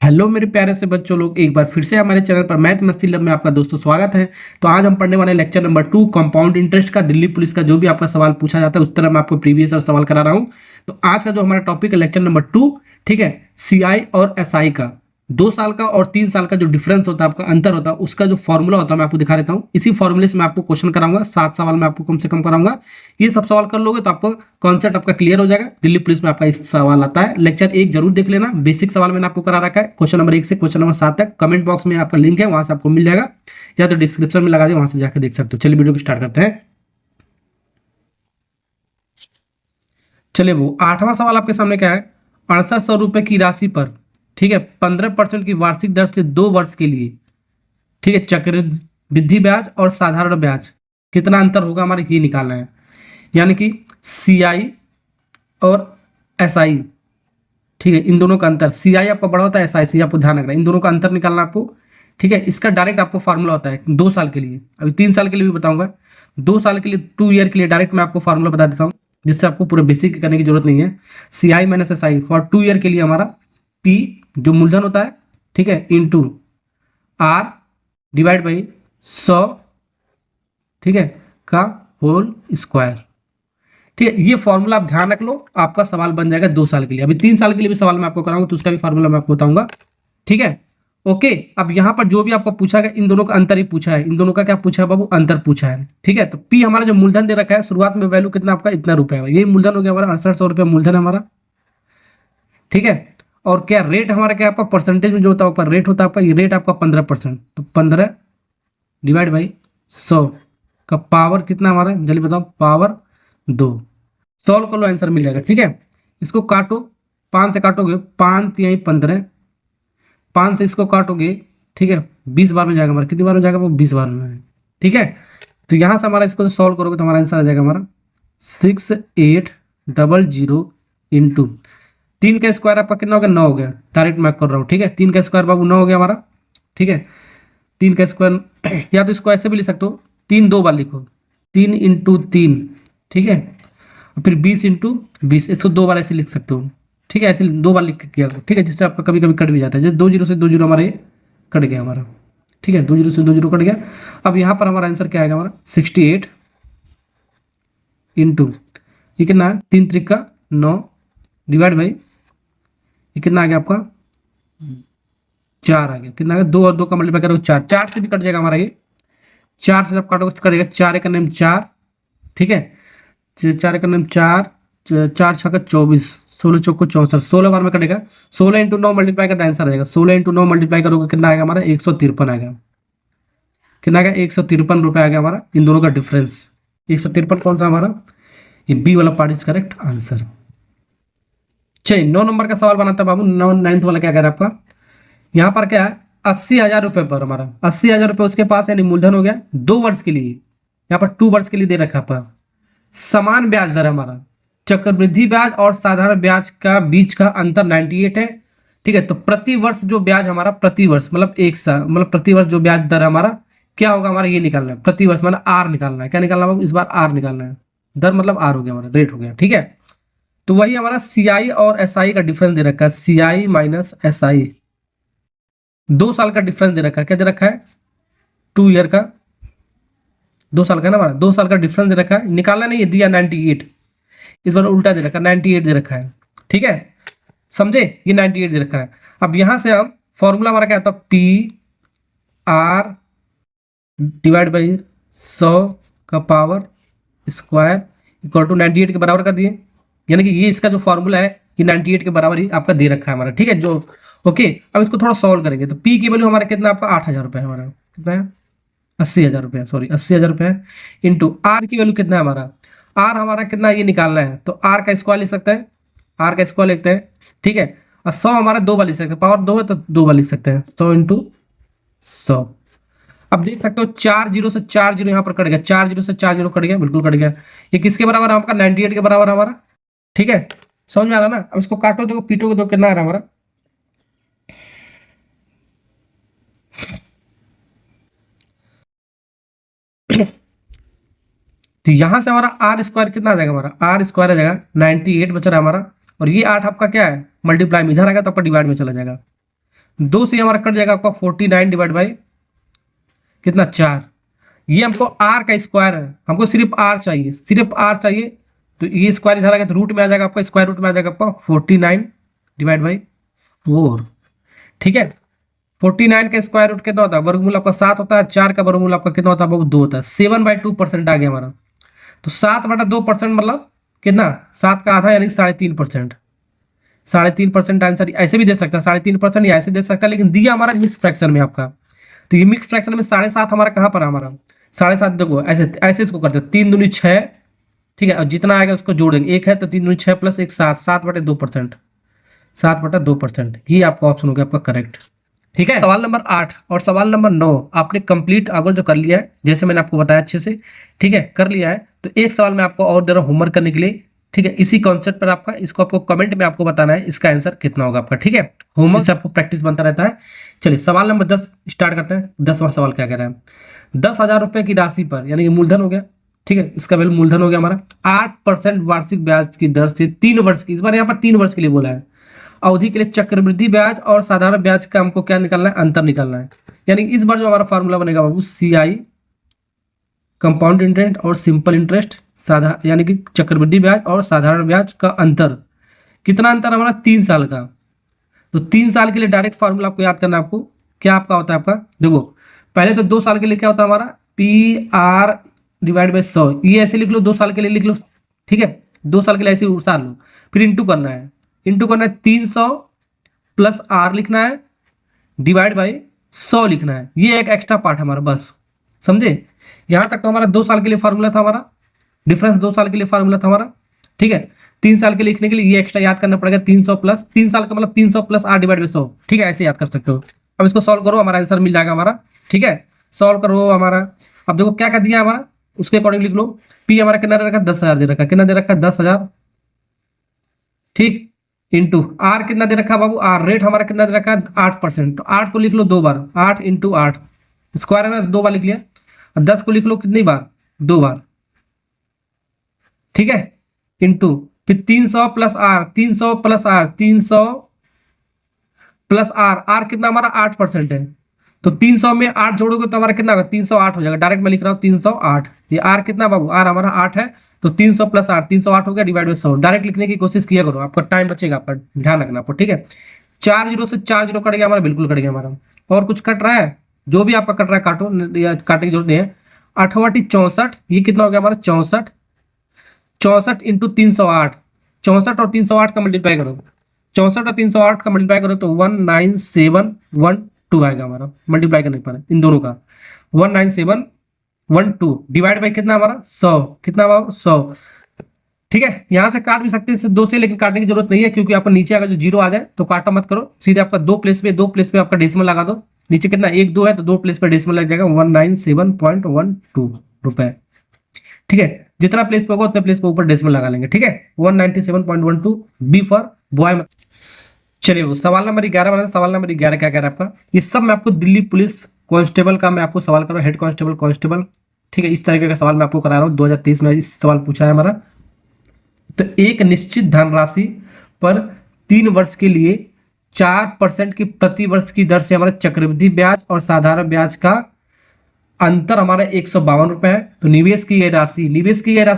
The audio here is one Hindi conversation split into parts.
हेलो मेरे प्यारे से बच्चों लोग, एक बार फिर से हमारे चैनल पर मैथ मस्ती लब में आपका दोस्तों स्वागत है। तो आज हम पढ़ने वाले लेक्चर नंबर 2 कंपाउंड इंटरेस्ट का। दिल्ली पुलिस का जो भी आपका सवाल पूछा जाता है उस तरह मैं आपको प्रीवियस सवाल करा रहा हूँ। तो आज का जो हमारा टॉपिक है लेक्चर नंबर 2, ठीक है, सीआई और एसआई का 2 साल का और 3 साल का जो डिफरेंस होता है, आपका अंतर होता है, उसका जो फॉर्मूला होता है मैं आपको दिखा देता हूँ। इसी फॉर्मूले से मैं आपको क्वेश्चन कराऊंगा, 7 सवाल मैं आपको कम से कम कराऊंगा। ये सब सवाल कर लोगे तो आपको कॉन्सेप्ट आपका क्लियर हो जाएगा। दिल्ली पुलिस में आपका इस सवाल आता है, लेक्चर 1 जरूर देख लेना। बेसिक सवाल मैंने आपको करा रखा है, क्वेश्चन नंबर 1 से क्वेश्चन नंबर 7 तक। कमेंट बॉक्स में आपका लिंक है, वहां से आपको मिल जाएगा, या तो डिस्क्रिप्शन में लगा दे, वहां से जाकर देख सकते हो। चलिए वीडियो को स्टार्ट करते हैं। चलिए, वो 8वां सवाल आपके सामने क्या है। 6800 रुपए की राशि पर, ठीक है, 15% की वार्षिक दर से 2 वर्ष के लिए, ठीक है, चक्रवृद्धि ब्याज और साधारण ब्याज कितना अंतर होगा, हमारे ये निकालना है। यानी कि सीआई और एसआई, ठीक है, इन दोनों का अंतर। सीआई आपका बड़ा होता है, एसआई आपको ध्यान रखना है, इन दोनों का अंतर निकालना आपको। ठीक है, इसका डायरेक्ट आपको फार्मूला होता है 2 साल के लिए, अभी 3 साल के लिए भी बताऊंगा। 2 साल के लिए, 2 ईयर के लिए डायरेक्ट मैं आपको फार्मूला बता देता हूँ, जिससे आपको पूरे बेसिक करने की जरूरत नहीं है। CI minus SI for 2 year के लिए हमारा पी जो मूलधन होता है, ठीक है, इंटू आर डिवाइड बाई 100, ठीक है, का होल स्क्वायर। ठीक है, ये फॉर्मूला आप ध्यान रख लो, आपका सवाल बन जाएगा 2 साल के लिए। अभी 3 साल के लिए भी सवाल मैं आपको कराऊंगा तो उसका भी फॉर्मूला मैं आपको बताऊंगा। ठीक है, ओके। अब यहाँ पर जो भी आपको पूछा गया, इन दोनों का अंतर ही पूछा है। इन दोनों का क्या पूछा है बाबू, अंतर पूछा है। ठीक है, तो पी हमारा जो मूलधन दे रखा है, शुरुआत में वैल्यू कितना आपका, इतना रुपए है, ये मूलधन हो गया हमारा 6800 रुपये मूलधन हमारा। ठीक है, और क्या रेट हमारा, क्या आपका परसेंटेज में जो होता है ऊपर रेट होता है आपका, ये रेट आपका 15%, तो 15 डिवाइड बाई 100 का पावर कितना हमारा, जल्दी बताओ, पावर 2। सॉल्व कर लो, आंसर मिल जाएगा। ठीक है, इसको काटो, 5 से काटोगे, 5 यहीं 15, 5 से इसको काटोगे, ठीक है, 20 बार में जाएगा हमारा, कितनी बार में जाएगा वो, 20 बार में। ठीक है, तो यहाँ से हमारा इसको सॉल्व करोगे तो हमारा आंसर आ जाएगा हमारा 6800 इंटू 3 का स्क्वायर आपका कितना हो गया, 9 हो गया। डायरेक्ट मैं कर रहा हूँ, ठीक है, 3 का स्क्वायर बाबू 9 हो गया हमारा। ठीक है, 3 का स्क्वायर या तो इसको ऐसे भी लिख सकते हो, 3 2 बार लिखो, 3 इंटू 3, ठीक है, फिर 20 इंटू 20, इसको 2 बार ऐसे लिख सकते हो। ठीक है, ऐसे 2 बार लिख के किया, ठीक है, जिससे आपका कभी कभी कट भी जाता है। जैसे 2 जीरो से 2 जीरो हमारा ये कट गया हमारा। ठीक है, 2 जीरो से 2 जीरो कट गया। अब यहाँ पर हमारा आंसर क्या आएगा हमारा, 68 इंटू, ये कितना है, 3 त्रिक का 9 डिवाइड बाई, ये कितना आ गया आपका, 4 आ गया। कितना आ गया, 2 और 2 का मल्टीप्लाई करोगे 4, 4 से भी कट जाएगा हमारा ये, 4 से जब काटोगे कट जाएगा, 4 एक नेम 4, ठीक है, 4 का नेम 4, 4 छक्का 24, 16 चौको 64, 16 बार में कटेगा। 16 इंटू 9 मल्टीप्लाई का आंसर आ जाएगा, 16 इंटू 9 मल्टीप्लाई करोगे कितना आएगा हमारा, 153 आएगा। कितना आएगा, 153 रुपये आ गया हमारा, इन दोनों का डिफरेंस 153। कौन सा हमारा, ये बी वाला पार्ट इज करेक्ट आंसर। चलिए 9 नंबर का सवाल बनाता है बाबू। 9th वाला क्या कह रहा है आपका, यहाँ पर क्या है, 80,000 रुपये पर हमारा 80,000 रुपये उसके पास, यानी मूलधन हो गया 2 वर्ष के लिए। यहाँ पर 2 वर्ष के लिए दे रखा पर समान ब्याज दर हमारा, चक्रवृद्धि ब्याज और साधारण ब्याज का बीच का अंतर 98 है। ठीक है, तो प्रति वर्ष जो ब्याज हमारा, प्रति वर्ष मतलब एक साल, मतलब प्रति वर्ष जो ब्याज दर हमारा क्या होगा, हमारा ये निकालना है। प्रति वर्ष मतलब आर निकालना है। क्या निकालना है इस बार, आर निकालना है। दर मतलब आर हो गया हमारा, रेट हो गया। ठीक है, तो वही हमारा सीआई और एसआई का डिफरेंस दे रखा है, सीआई माइनस एसआई, 2 साल का डिफरेंस दे रखा है। क्या दे रखा है, 2 ईयर का, 2 साल का ना हमारा, 2 साल का डिफरेंस दे रखा है। निकालना नहीं है, दिया 98, इस बार उल्टा दे रखा है, 98 दे रखा है। ठीक है, समझे, ये 98 दे रखा है। अब यहां से हम फॉर्मूला हमारा क्या आता है, पी आर डिवाइड बाई 100 का पावर स्क्वायर इक्वल टू 98 के बराबर कर दिए। यानी कि ये इसका जो फॉर्मूला है, ये 98 के बराबर ही आपका दे रखा है हमारा। ठीक है, जो ओके। अब इसको थोड़ा सॉल्व करेंगे तो पी की वैल्यू हमारा कितना, आपका 8,000 रुपये है हमारा, कितना है, 80,000 रुपये, सॉरी 80,000 रुपये है, इंटू आर की वैल्यू कितना है हमारा, आर हमारा कितना, ये निकालना है, तो आर का स्क्वायर लिख सकते हैं, आर का स्क्वायर लिखते हैं। ठीक है, और 100 हमारा 2 बार लिख सकते हैं, पावर 2 है तो 2 बार लिख सकते हैं, 100 इंटू 100। अब देख सकते हो 4 जीरो से 4 जीरो यहाँ पर कट गया, 4 जीरो से 4 जीरो कट गया, बिल्कुल कट गया। ये किसके बराबर है आपका, 98 के बराबर है हमारा। ठीक है, समझ में आ रहा ना। अब इसको काटो, देखो पीटोगे तो कितना आ रहा है हमारा, तो यहां से हमारा आर स्क्वायर कितना आ जाएगा, हमारा आर स्क्वायर आ जाएगा 98 बच रहा है हमारा, और ये 8 आपका क्या है, मल्टीप्लाई में इधर आएगा तो आपका डिवाइड में चला जाएगा। 2 से हमारा कट जाएगा आपका 49 डिवाइड बाई कितना 4। ये हमको आर का स्क्वायर है, हमको सिर्फ आर चाहिए, सिर्फ आर चाहिए। तो ये स्क्वायर इधर आएगा तो रूट में आ जाएगा आपका, स्क्वायर रूट में आ जाएगा आपका 49 डिवाइड बाई 4। ठीक है, 49 का स्क्वायर रूट कितना होता है, वर्गमूल आपका 7 होता है, 4 का वर्गमूल आपका कितना होता है, वो 2 होता है। 7/2% आ गया हमारा। तो 7/2% मतलब कितना, 7 का आधा यानी 3.5%। 3.5% आंसर ऐसे भी दे सकता है 3.5% या ऐसे दे सकता है, लेकिन दिया हमारा मिक्स फ्रैक्शन में आपका। तो ये मिक्स फ्रैक्शन में 7.5 हमारा कहाँ पर है, हमारा 7.5 देखो ऐसे ऐसे इसको करते हैं, 3 दूनी 6। ठीक है, और जितना आएगा उसको जोड़ देंगे, 1 है तो 3 दूनी 6 प्लस 1 7, 7/2%, 7/2%। ये आपका ऑप्शन हो गया आपका करेक्ट। ठीक है, सवाल नंबर 8 और सवाल नंबर 9 आपने कंप्लीट अगर जो कर लिया है, जैसे मैंने आपको बताया अच्छे से। ठीक है, कर लिया है तो एक सवाल मैं आपको और दे रहा हूँ होमवर्क करने के लिए। ठीक है, इसी कॉन्सेप्ट पर आपका, इसको आपको कमेंट में आपको बताना है इसका आंसर कितना होगा आपका। ठीक है, होमवर्क से आपको प्रैक्टिस बनता रहता है। चलिए सवाल नंबर 10 स्टार्ट करते हैं। 10वां सवाल क्या कह रहा है, 10,000 रुपए की राशि पर, यानी कि मूलधन हो गया। ठीक है, इसका वैल्यू मूलधन हो गया हमारा, 8% वार्षिक ब्याज की दर से 3 वर्ष की, इस बार यहाँ पर 3 वर्ष के लिए बोला है, अवधि के लिए चक्रवृद्धि ब्याज और साधारण ब्याज का हमको क्या निकालना है, अंतर निकालना है। यानी इस बार जो हमारा फार्मूला बनेगा बाबू, CI कंपाउंड इंटरेस्ट और सिंपल इंटरेस्ट, यानी कि चक्रवृद्धि ब्याज और साधारण ब्याज का अंतर। कितना अंतर हमारा, 3 साल का। तो 3 साल के लिए डायरेक्ट फार्मूला आपको याद करना है। आपको क्या आपका होता है आपका, देखो पहले तो 2 साल के लिए क्या होता है हमारा, PR डिवाइड बाई 100। ये ऐसे लिख लो, 2 साल के लिए लिख लो। ठीक है, 2 साल के लिए ऐसे उतार लो, फिर इंटू करना है, 300 प्लस R लिखना है डिवाइड बाई 100 लिखना है। ये एक एक्स्ट्रा पार्ट हमारा, बस समझे। यहां तक तो हमारा 2 साल के लिए फार्मूला था हमारा, डिफरेंस 2 साल के लिए फार्मूला था हमारा। ठीक है, 3 साल के लिए लिखने के लिए ये एक्स्ट्रा याद करना पड़ेगा, 300 प्लस 3 साल का मतलब 300 प्लस R डिवाइड बाई 100। ठीक है, ऐसे याद कर सकते हो। अब इसको सॉल्व करो, हमारा आंसर मिल जाएगा हमारा। ठीक है, सॉल्व करो हमारा। अब देखो क्या क्या दिया हमारा, उसके अकॉर्डिंग लिख लो। P हमारा कितना दे रखा है, 10,000 दे रखा है, कितना दे रखा है 10,000। ठीक, इंटू आर कितना दे रखा है बाबू, आर रेट हमारा कितना दे रखा है 8%। तो 8 को लिख लो 2 बार, 8 इंटू 8 स्क्वायर है ना, 2 बार लिख लिया। और 10 को लिख लो कितनी बार, 2 बार। ठीक है, इंटू फिर 300 plus R, 300 plus R, 300 plus R, R कितना हमारा 8% है। तो 300 में 8 जोड़ोगे तो हमारा कितना होगा, 308 हो जाएगा। डायरेक्ट मैं लिख रहा हूँ 308। ये आर कितना बाबू, आर हमारा 8 है, तो 300 प्लस आर 308 हो गया डिवाइड बाई 100। डायरेक्ट लिखने की कोशिश किया करो, आपका टाइम बचेगा, आपका ध्यान रखना आपको। ठीक है, 4 जीरो से 4 जीरो कट गया हमारा, बिल्कुल कट गया हमारा। और कुछ कट रहा है, जो भी आपका कट रहा है काटो, या काटने की जरूरत नहीं है। 8 64, ये कितना हो गया हमारा 64, 64 इंटू 308, 64 और 308 का मल्टीप्लाई करो, 64 और 308 का मल्टीप्लाई करो तो 19712 आएगा हमारा। मल्टीप्लाई करने पर इन दोनों का 19712 डिवाइड बाई कितना हमारा 100, कितना हमारा 100। ठीक है, यहां से काट भी सकते हैं 2 से, लेकिन काटने की जरूरत नहीं है, क्योंकि आपका नीचे अगर जो जीरो आ जाए तो काटो मत करो, सीधे आपका 2 प्लेस पे आपका डेसिमल लगा दो। नीचे कितना 1 2 है तो 2 प्लेस पे डेसिमल लग जाएगा, 197.12 रुपए। ठीक है, जितना प्लेस पे होगा उतने प्लेस पे ऊपर डेसिमल लगा लेंगे। ठीक है, 197.12 बी फॉर बॉय। चलिए वो सवाल नंबर 11 बना। सवाल नंबर 11 क्या कह रहा है आपका, ये सब मैं आपको दिल्ली पुलिस कांस्टेबल का मैं आपको सवाल कर रहा हूँ, हेड कांस्टेबल। ठीक है, इस तरीके का सवाल मैं आपको करा रहा हूँ। 2023 में इस सवाल पूछा है हमारा। तो एक निश्चित धनराशि पर 3 वर्ष के लिए 4% की प्रति वर्ष की दर से हमारा चक्रवृद्धि ब्याज और साधारण ब्याज का अंतर हमारा 152 रुपए है। तो निवेश की गई राशि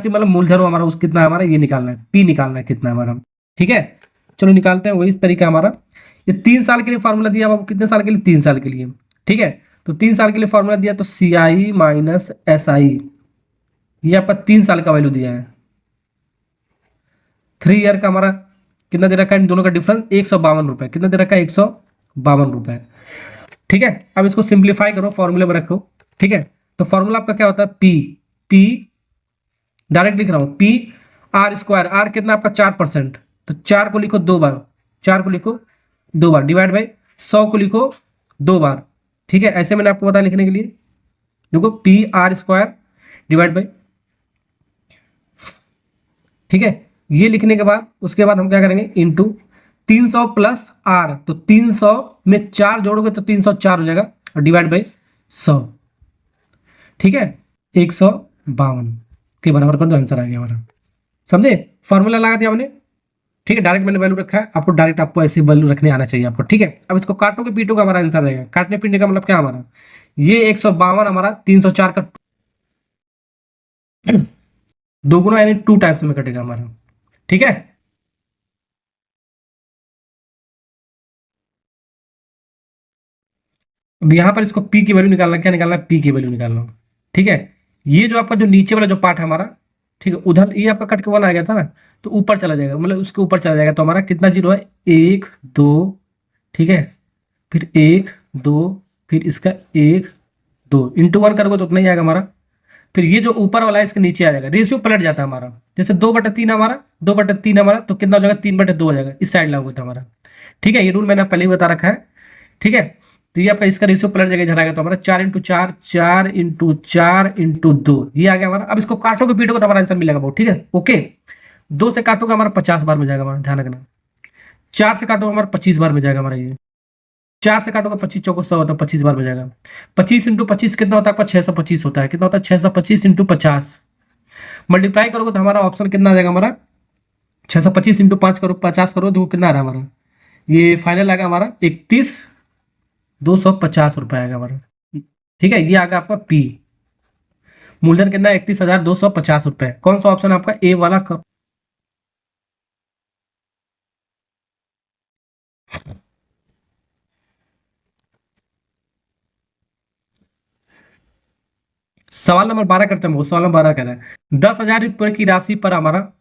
मतलब मूलधन हमारा उस कितना है हमारा, ये निकालना है, P निकालना है कितना है हमारा। ठीक है, चलो निकालते हैं। वही तरीका हमारा, ये 3 साल के लिए फार्मूला दिया आपको, कितने साल के लिए, 3 साल के लिए। ठीक है, तो 3 साल के लिए फार्मूला दिया तो CI माइनस SI, ये आपका 3 साल का वैल्यू दिया है। 3 ईयर का हमारा कितना दे रखा है, इन दोनों का डिफरेंस 152 रुपए, कितना दे रखा है 152 रुपए। ठीक है, अब इसको सिंप्लीफाई करो, फॉर्मूले में रखो। ठीक है, तो फॉर्मूला आपका क्या होता है, P डायरेक्ट लिख रहा हूं, P R स्क्वायर, R कितना आपका 4%, तो 4 को लिखो 2 बार, 4 को लिखो 2 बार डिवाइड बाई 100 को लिखो 2 बार। ठीक है, ऐसे मैंने आपको बताया लिखने के लिए। देखो PR स्क्वायर डिवाइड बाई, ठीक है, ये लिखने के बाद उसके बाद हम क्या करेंगे, इंटू 300 प्लस R, तो 300 में 4 जोड़ोगे तो 304 हो जाएगा, और डिवाइड बाई 100। ठीक है, 152 के बराबर कर दो, आंसर आ गया हमारा। समझे, फॉर्मूला लगा दिया हमने। ठीक है, डायरेक्ट मैंने वैल्यू रखा है, आपको डायरेक्ट आपको ऐसी वैल्यू रखने आना चाहिए आपको। ठीक है, अब इसको काटोगे पीटोगे हमारा आंसर रहेगा। काटने पीटने का मतलब क्या हमारा, ये 152 हमारा 304 का दोगुना यानी 2 टाइम्स में कटेगा हमारा। ठीक है, अब यहाँ पर इसको पी की वैल्यू निकालना, क्या निकालना, पी की वैल्यू निकालना। ठीक है, ये जो आपका जो नीचे वाला जो पार्ट है हमारा, ठीक है, उधर ये आपका कट के 1 आ गया था ना, तो ऊपर चला जाएगा, मतलब उसके ऊपर चला जाएगा, तो हमारा कितना जीरो है, 1 2, ठीक है, फिर 1 2, फिर इसका 1 2 इंटू 1 करोगे तो उतना ही आएगा हमारा। फिर ये जो ऊपर वाला है इसके नीचे आ जाएगा, रेशियो पलट जाता है हमारा, जैसे 2/3 हमारा, 2/3 हमारा, तो कितना हो जाएगा, 3/2 हो जाएगा, इस साइड लागू था हमारा। ठीक है, ये रूल मैंने पहले ही बता रखा है। ठीक है, तो ये आपका इसका रेशियो पलट जाएगा, इधर आएगा, तो हमारा 4 × 4 4 × 4 × 2 ये आ गया हमारा। अब इसको काटोगे पीटोगे तो हमारा आंसर मिलेगा बहुत। ठीक है, ओके, 2 से काटोगे हमारा 50 बार में जाएगा हमारा, ध्यान रखना। 4 से काटोगे हमारा 25 बार में जाएगा हमारा, ये 4 से काटोगे 25 चौको 100 होता है, 25 बार में जाएगा। 25 × 25 कितना होता है आपका, 625 होता है। कितना होता है, 625 × 50 मल्टीप्लाई करोगे तो हमारा ऑप्शन कितना आ जाएगा हमारा, 625 × 5 करो, 50 करो, देखो कितना आ रहा है हमारा, ये फाइनल आएगा हमारा 31,250 रुपये आएगा हमारा। ठीक है, ये आएगा आपका पी, मूलधन कितना, 31,250 रुपये। कौन सा ऑप्शन आपका, ए वाला का। सवाल नंबर 12 करते हैं, वो सवाल नंबर 12 कह रहा है 10,000 रुपये की राशि पर हमारा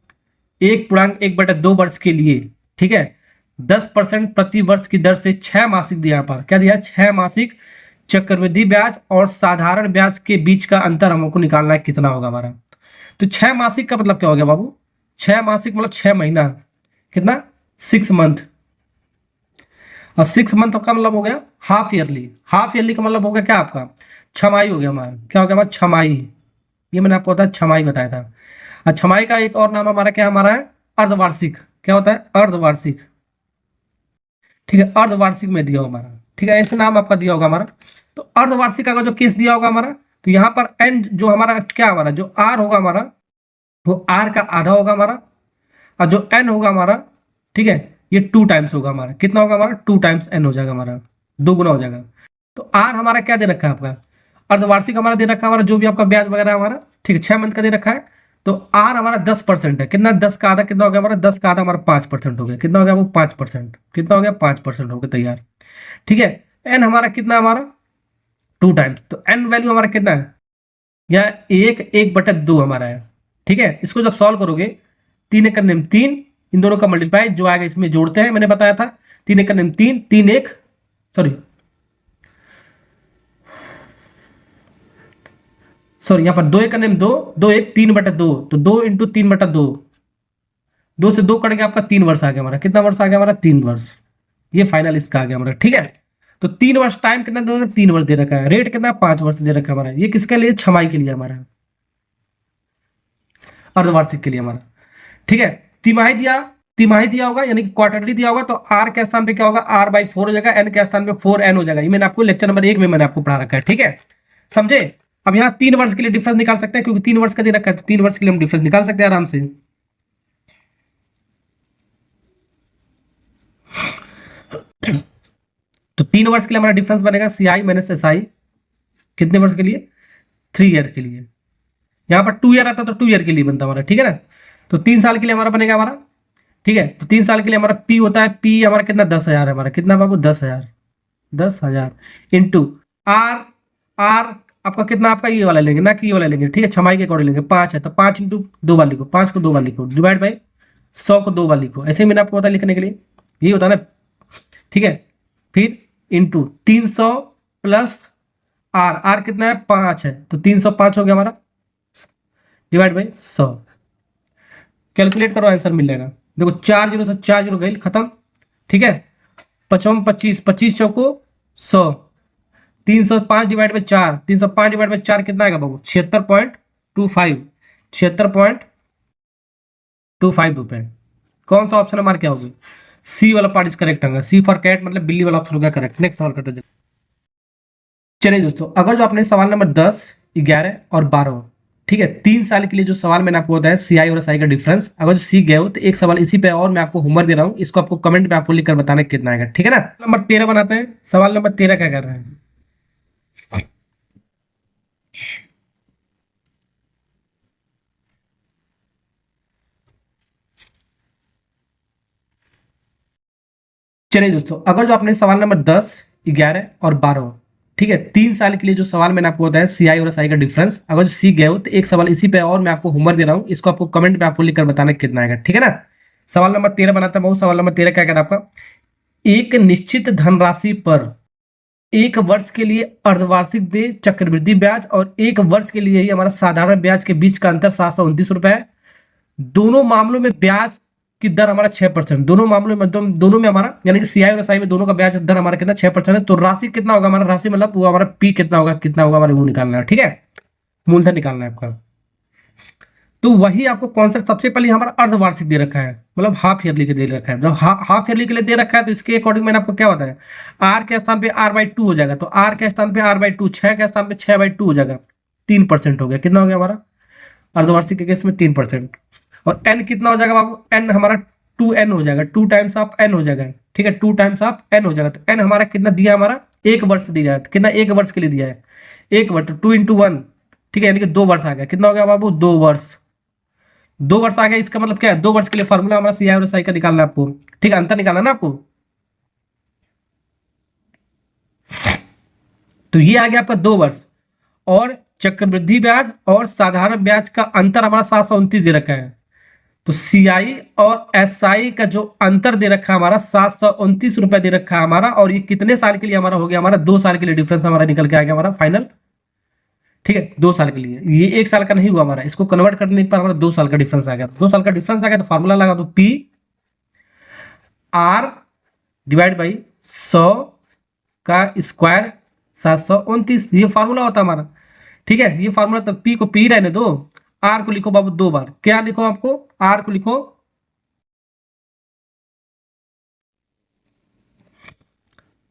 1.1/2 वर्ष के लिए, ठीक है, 10% प्रति वर्ष की दर से 6 मासिक दिया पर, क्या दिया, 6 मासिक चक्रवृद्धि ब्याज और साधारण ब्याज के बीच का अंतर हमको निकालना है, कितना होगा हमारा। तो 6 मासिक का मतलब क्या हो गया बाबू, 6 मासिक मतलब 6 महीना, कितना, 6 मंथ, और 6 मंथ का मतलब हो गया हाफ ईयरली। हाफ ईयरली का मतलब हो गया क्या आपका, छमाही हो गया हमारा, क्या हो गया हमारा, छमाही। ये मैंने आपको बताया, छमाही बताया था। और छमाही का एक और नाम हमारा क्या हमारा है, अर्धवार्षिक। क्या होता है, अर्धवार्षिक। ठीक है, अर्धवार्षिक में दिया होगा हमारा। ठीक है, ऐसे नाम आपका दिया होगा हमारा। तो अर्धवार्षिक का जो केस दिया होगा हमारा, तो यहाँ पर एन जो हमारा क्या हमारा जो आर होगा हमारा, वो आर का आधा होगा हमारा, और जो एन होगा हमारा, ठीक है, ये 2 टाइम्स होगा हमारा। कितना होगा हमारा, 2 टाइम्स एन हो जाएगा हमारा, 2 गुना हो जाएगा। तो आर हमारा क्या दे रखा है आपका, अर्धवार्षिक हमारा दे रखा है हमारा, जो भी आपका ब्याज वगैरह हमारा, ठीक है, 6 मंथ का दे रखा है। तो आर हमारा 10% है, कितना, 10 का आधा, कितना हो गया हमारा, 10 का आधा हमारा 5% हो गया, कितना हो गया वो 5%, कितना हो गया 5% हो गया तैयार। ठीक है, एन हमारा कितना हमारा 2 टाइम्स, तो एन वैल्यू हमारा कितना है, या 1/2 हमारा है। ठीक है, इसको जब सॉल्व करोगे, 3 × 3, इन दोनों का मल्टीप्लाई जो आएगा इसमें जोड़ते हैं, मैंने बताया था, 3 × 3 3 1 सॉरी यहाँ पर 2 × 2 2 1 3/2, तो 2 × 3/2, 2 से 2 कट गया आपका, 3 वर्ष आ गया हमारा। कितना वर्ष आ गया हमारा, 3 वर्ष। ये फाइनल इसका आ गया हमारा। ठीक है, तो 3 वर्ष, टाइम कितना दे रखा है, 3 वर्ष दे रखा है, रेट कितना, 5 वर्ष दे रखा है हमारा। ये किसके लिए, छमाही के लिए हमारा, अर्धवार्षिक के लिए हमारा। ठीक है, तिमाही दिया, तिमाही दिया होगा यानी कि क्वार्टरली दिया होगा, तो आर के स्थान पे क्या होगा, r/4 हो जाएगा, एन के स्थान पे 4n हो जाएगा। ये मैंने आपको लेक्चर नंबर 1 में मैंने आपको पढ़ा रखा है। ठीक है, समझे। अब यहाँ 3 वर्ष के लिए डिफरेंस निकाल सकते हैं, क्योंकि 3 वर्ष का दे रखा है, तो 3 वर्ष के लिए हम डिफरेंस निकाल सकते हैं आराम से। तो 3 वर्ष के लिए हमारा डिफरेंस बनेगा CI - SI, कितने वर्ष के लिए, 3 ईयर के लिए। यहाँ पर 2 ईयर आता तो 2 ईयर के लिए बनता हमारा। ठीक है ना, तो 3 साल के लिए हमारा बनेगा हमारा। ठीक है, तो 3 साल के लिए हमारा पी होता है, पी हमारा कितना, 10,000 है हमारा, कितना बाबू, 10,000 इंटू आर, आर आपका कितना, आपका ये वाला लेंगे ना, कि ये वाला लेंगे। ठीक है, छमाही के अकॉर्डिंग लेंगे, 5 है तो 5 × 2 बार लिखो, 5 को 2 बार लिखो, डिवाइड बाई 100 को 2 बार लिखो। ऐसे ही मैंने आपको बता लिखने के लिए, यही होता है ना। ठीक है, फिर इंटू 300 प्लस आर, आर कितना है, 5 है, तो 305 हो गया हमारा, डिवाइड बाई 100। कैलकुलेट करो, आंसर मिल जाएगा। देखो 4 0 से 4 0 गई, खत्म। ठीक है, 55 25 25 चौको 100, 305 डिवाइड बाई 4, 305 डिवाइड बाई 4 कितना आएगा बाबू, 76.25, 76.25 रुपए। कौन सा ऑप्शन हमारा क्या होगी, सी वाला पार्ट इज करेक्ट होगा, सी फॉर कैट मतलब बिल्ली वाला ऑप्शन होगा करेक्ट। नेक्स्ट सवाल करते हैं। चलिए दोस्तों, अगर जो आपने सवाल नंबर 10 11 और 12 ठीक है, 3 साल के लिए जो सवाल मैंने आपको बताया सीआई और एसआई का डिफरेंस, अगर जो सीख गए हो तो एक सवाल इसी पे और मैं आपको होमवर्क दे रहा हूँ, इसको आपको कमेंट में आपको लिखकर बताना कितना आएगा, ठीक है ना। नंबर 13 बनाते हैं। सवाल नंबर 13 क्या कर रहे हैं? चलिए दोस्तों, अगर जो आपने सवाल नंबर 10, 11 और 12, ठीक है, 3 साल के लिए जो सवाल मैंने आपको बताया सीआई और एसआई का डिफरेंस, अगर जो सीख गए हो तो एक सवाल इसी पे और मैं आपको होमवर्क दे रहा हूँ, इसको आपको कमेंट में आपको लिखकर बताना कितना आएगा, ठीक है ना। सवाल नंबर 13 बनाता हूँ। सवाल नंबर 13 क्या कहना आपका? एक निश्चित धनराशि पर एक वर्ष के लिए अर्धवार्षिक दे चक्रवृद्धि ब्याज और एक वर्ष के लिए ही हमारा साधारण ब्याज के बीच का अंतर 729 रुपए है। दोनों मामलों में ब्याज की दर हमारा 6%, दोनों मामलों में दोनों में हमारा यानी कि सीआई और एसआई में दोनों का ब्याज दर हमारा कितना 6% है। तो राशि कितना होगा हमारा? राशि मतलब वो हमारा पी कितना होगा हमारे वो निकालना है, ठीक है, मूलधन निकालना है आपका। तो वही आपको कॉन्सेप्ट सबसे पहले हमारा अर्धवार्षिक दे रखा है, मतलब हाफ ईयरली के दे रखा है। जब हाफ ईयरली के लिए दे रखा है तो इसके अकॉर्डिंग मैंने आपको क्या बताया, आर के स्थान पे r/2 हो जाएगा, तो आर के स्थान पे r/2, 6 के स्थान पे 6/2 हो जाएगा, 3% हो गया। कितना हो गया हमारा अर्धवार्षिक के केस में? 3%। और एन कितना हो जाएगा बाबू? एन हमारा 2n हो जाएगा, 2 टाइम्स ऑफ n हो जाएगा, ठीक है, 2 टाइम्स ऑफ n हो जाएगा। तो n हमारा कितना दिया? हमारा 1 वर्ष दिया है। कितना? 1 वर्ष के लिए दिया है, 1 वर्ष, 2 × 1, ठीक है, यानी कि 2 वर्ष आ गया। कितना हो गया बाबू? 2 वर्ष। 2 वर्ष आ गया, इसका मतलब क्या है? 2 वर्ष के लिए फॉर्मूला हमारा सीआई और एसआई का निकालना है आपको, ठीक है, अंतर निकालना ना आपको। तो ये आ गया आपका 2 वर्ष, और चक्रवृद्धि ब्याज और साधारण ब्याज का अंतर हमारा 729 दे रखा है। तो सीआई और एसआई का जो अंतर दे रखा है हमारा 729 रुपए दे रखा है हमारा, और ये कितने साल के लिए हमारा हो गया? हमारा 2 साल के लिए डिफरेंस हमारा निकल के आ गया हमारा फाइनल, ठीक है, 2 साल के लिए। ये 1 साल का नहीं हुआ हमारा, इसको कन्वर्ट करने पर हमारा 2 साल का डिफरेंस आ गया। 2 साल का डिफरेंस आ गया तो फॉर्मूला लगा दो, पी आर डिवाइड बाई 100 का स्क्वायर 729, ये फार्मूला होता है हमारा, ठीक है। ये फार्मूला तो पी को पी रहने दो, आर को लिखो बाबू 2 बार। क्या लिखो आपको? आर को लिखो,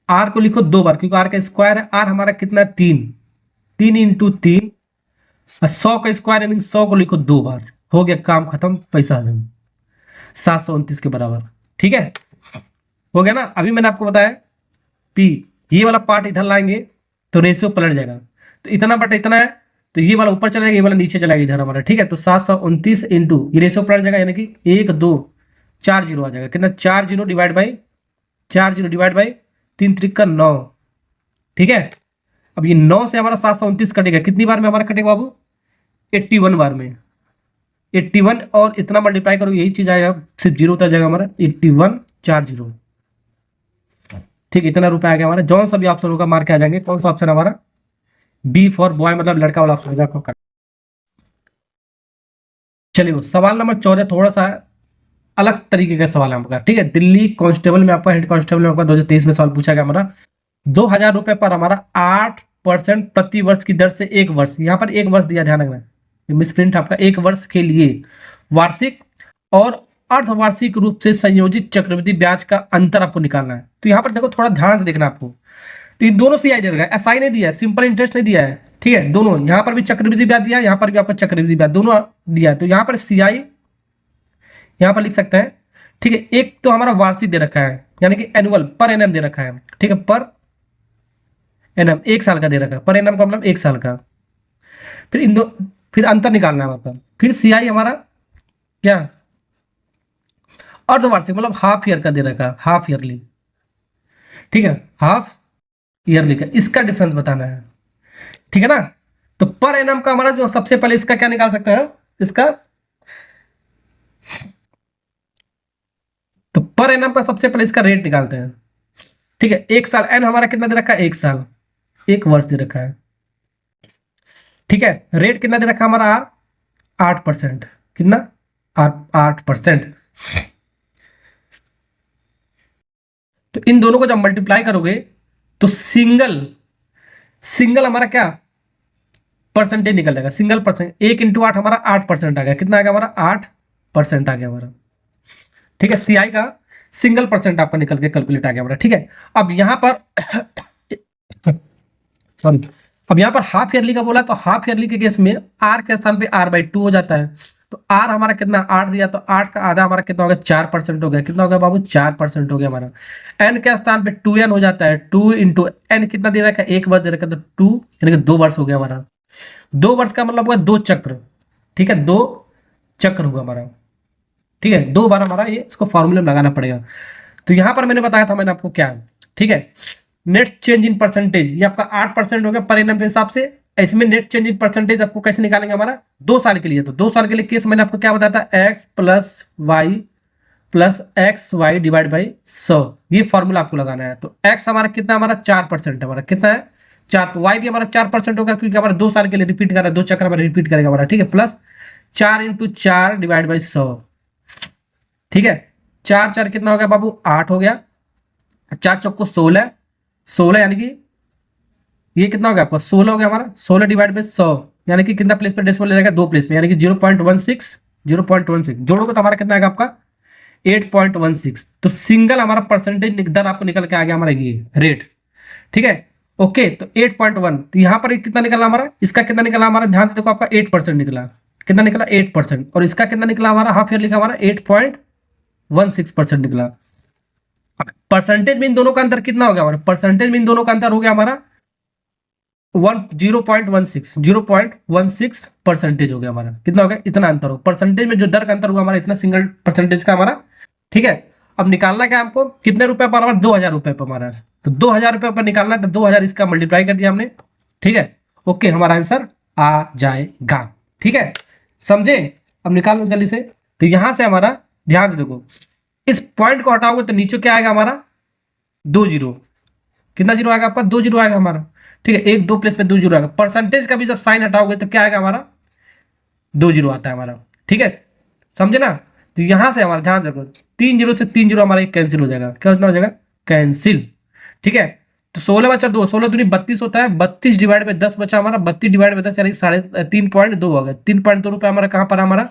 आर को लिखो 2 बार, क्योंकि आर का स्क्वायर है। आर हमारा कितना? 3, 3 × 3, 100 का स्क्वायर यानी 100 को लिखो 2 बार, हो गया काम खत्म, पैसा आ जाए 729 के बराबर, ठीक है, हो गया ना। अभी मैंने आपको बताया पी, ये वाला पार्ट इधर लाएंगे तो रेशियो पलट जाएगा, तो इतना बटा इतना है, तो ये वाला ऊपर चला जाएगा, ये वाला नीचे चला जाएगा इधर हमारा, ठीक है। तो 729 इंटू ये रेशियो पलट जाएगा, यानी कि 1 2 4 0 आ जाएगा। कितना? 4 0 डिवाइड बाई 3 3 का 9, ठीक है। अब ये 9 से हमारा 729 कटेगा, कितनी बार में हमारा कटेगा बाबू? 81 बार में, 81, और इतना मल्टीप्लाई करो यही चीज आएगा, सिर्फ जीरो उतर जाएगा हमारा, 81 4 0, ठीक, इतना रुपया आ गया हमारा। जौन सा भी ऑप्शन होगा मार के आ जाएंगे। कौन सा ऑप्शन हमारा? बी फॉर बॉय, मतलब लड़का वाला ऑप्शन आपको। चलिए वो सवाल नंबर 14 थोड़ा सा अलग तरीके का सवाल है आपका, ठीक है। दिल्ली कांस्टेबल में आपका, हेड कांस्टेबल में आपका 2023 में सवाल पूछा गया हमारा, 2000 रुपए पर हमारा 8% प्रति वर्ष की दर से 1 वर्ष, यहाँ पर 1 वर्ष दिया, ध्यान रखना मिसप्रिंट आपका, 1 वर्ष के लिए वार्षिक और अर्धवार्षिक रूप से संयोजित चक्रवृद्धि ब्याज का अंतर आपको निकालना है। तो यहाँ पर देखो, थोड़ा ध्यान से देखना आपको, तो इन दोनों से दे रखा है, एसआई नहीं दिया है, सिंपल इंटरेस्ट नहीं दिया है, ठीक है, दोनों, यहाँ पर भी चक्रवृद्धि ब्याज दिया है, यहाँ पर भी आपका चक्रवृद्धि ब्याज दोनों दिया है। तो यहाँ पर सीआई यहाँ पर लिख सकते हैं, ठीक है। एक तो हमारा वार्षिक दे रखा है, यानी कि एनुअल पर एनएम दे रखा है, ठीक है, पर एनएम 1 साल का दे रखा है, पर एनएम का मतलब 1 साल का। फिर इन दो, फिर अंतर निकालना है हमारे पास। फिर सीआई हमारा क्या? अर्धवार्षिक, मतलब हाफ ईयर का दे रखा है, हाफ ईयरली, ठीक है, हाफ ईयरली का, इसका डिफरेंस बताना है, ठीक है ना। तो पर एनम का हमारा जो सबसे पहले इसका क्या निकाल सकते हैं, इसका, तो पर एनम का सबसे पहले इसका रेट निकालते हैं, ठीक है। 1 साल, एन हमारा कितना दे रखा है? 1 साल, 1 वर्ष दे रखा है, ठीक है। रेट कितना दे रखा है हमारा? आर 8%, कितना? 8%। तो इन दोनों को जब मल्टीप्लाई करोगे तो सिंगल हमारा क्या परसेंटेज निकल जाएगा, सिंगल परसेंट, 1 × 8 हमारा 8% आ गया। कितना आ गया हमारा? 8% आ गया हमारा, ठीक है। सीआई का सिंगल परसेंट आपका निकल के कैलकुलेट आ गया हमारा, ठीक है। अब यहां पर सॉरी, अब यहाँ पर हाफ ईयरली का बोला, तो हाफ ईयरली के केस में आर के स्थान पे r/2 हो जाता है। तो आर हमारा कितना 8 दिया, तो 8 का आधा हमारा कितना हो गया 4% हो गया। कितना हो गया बाबू 4% हो गया हमारा। एन के स्थान पे 2n हो जाता है। 2 इंटू एन कितना दे रखा है 1 वर्ष दे रखा है, तो 2 यानी कि 2 वर्ष हो गया हमारा। 2 वर्ष का मतलब हुआ 2 चक्र, ठीक है 2 चक्र हुआ हमारा, ठीक है 2 बार हमारा ये इसको फॉर्मूले में लगाना पड़ेगा। तो यहां पर मैंने बताया था मैंने आपको क्या, ठीक है नेट चेंज इन परसेंटेज, ये आपका 8% हो गया पर एनम के हिसाब से। इसमें नेट चेंज इन परसेंटेज आपको कैसे निकालेंगे हमारा 2 साल के लिए। तो 2 साल के लिए केस मैंने आपको क्या बताया था x plus x y divide by 100, ये फॉर्मूला आपको लगाना है। तो x हमारा कितना हमारा 4% है हमारा, कितना है 4, y भी हमारा 4% होगा क्योंकि हमारा 2 साल के लिए रिपीट कर रहा है, 2 चक्कर हमारा रिपीट करेगा हमारा, ठीक है प्लस 4 इंटू 4 डिवाइड बाई 100, ठीक है 4 4 कितना हो गया बाबू 8 हो गया, 4 चौको 16, 16 यानी कि ये कितना हो गया आपका 16 हो गया हमारा, 16 डिवाइड बाई 100 यानी कि कितना प्लेस पे डेसिमल ले रहेगा 2 प्लेस में, यानी कि 0.16 जोड़ोगे तो हमारा कितना आएगा आपका 8.16। तो सिंगल हमारा परसेंटेज दर आपको निकल के आ गया हमारा ये रेट, ठीक है ओके। तो 8.1, तो यहाँ पर कितना निकला हमारा, इसका कितना निकला हमारा ध्यान से देखो, आपका 8% निकला, कितना निकला 8%, और इसका कितना निकला हमारा हाफ ईयर लिखा हमारा 8.16% निकला। परसेंटेज में इन दोनों का अंतर कितना हो गया हमारा, परसेंटेज में इन दोनों का अंतर हो गया हमारा 0.16 हो गया हमारा। कितना हो गया इतना अंतर हो, परसेंटेज में जो दर का अंतर हुआ हमारा इतना सिंगल परसेंटेज का हमारा, ठीक है। अब निकालना क्या हमको, कितने रुपए पर हमारा 2000 रुपए पर हमारा, तो 2000 रुपए पर निकालना है, तो 2000 इसका मल्टीप्लाई कर दिया हमने, ठीक है ओके हमारा आंसर आ जाएगा, ठीक है समझे। अब निकाल लो जल्दी से। तो यहां से हमारा ध्यान से देखो, इस पॉइंट को हटाओगे तो नीचे क्या आएगा हमारा 2 जीरो, कितना जीरो आएगा आपका 2 जीरो आएगा हमारा, ठीक है 1 2 प्लेस पे 2 जीरो आएगा। परसेंटेज का भी जब साइन हटाओगे तो क्या आएगा हमारा 2 जीरो आता है हमारा, ठीक है समझे ना। तो यहां से हमारा ध्यान रखो 3 जीरो से 3 जीरो हमारा कैंसिल हो जाएगा, क्या हो जाएगा कैंसिल, ठीक है। तो 16 बचा 2, 16 दूनी 32 होता है, 32 डिवाइड बाई 10 बचा हमारा, 32 डिवाइड बाई 10 यानी 3.2 हो गया। 3.2 रुपये हमारा कहां पर हमारा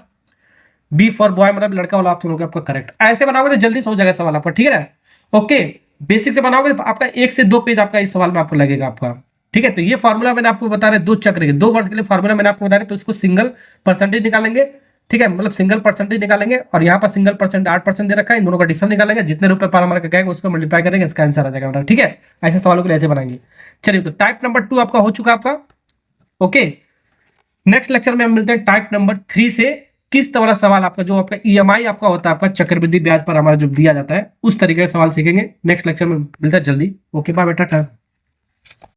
बी फॉर बॉय मतलब लड़का वाला ऑप्शन हो गया आपका करेक्ट। ऐसे बनाओगे तो जल्दी से हो जाएगा सवाल आपका, ठीक है ना ओके। बेसिक से बनाओगे तो आपका 1 से 2 पेज आपका इस सवाल में आपको लगेगा आपका, ठीक है। तो ये फॉर्मूला मैंने आपको बता रहे 2 चक्र के 2 वर्ष के लिए फॉर्मूला मैंने आपको बता रहे, तो इसको सिंगल परसेंटेज निकालेंगे, ठीक है मतलब सिंगल परसेंटेज निकालेंगे, और यहाँ पर सिंगल परसेंट 8% दे रखा है, इन दोनों का डिफरेंस निकालेंगे, जितने रुपए पर हमारा कहेगा उसको मल्टीप्लाई करेंगे, इसका आंसर आ जाएगा हमारा, ठीक है। ऐसे सवालों के लिए ऐसे बनाएंगे। चलिए तो टाइप नंबर 2 आपका हो चुका आपका ओके। नेक्स्ट लेक्चर में हम मिलते हैं टाइप नंबर 3 से, किस तरह सवाल आपका जो आपका ईएमआई आपका होता है आपका चक्रवृद्धि ब्याज पर हमारा जो दिया जाता है उस तरीके के सवाल सीखेंगे। नेक्स्ट लेक्चर में मिलता है जल्दी, ओके बाय बेटा।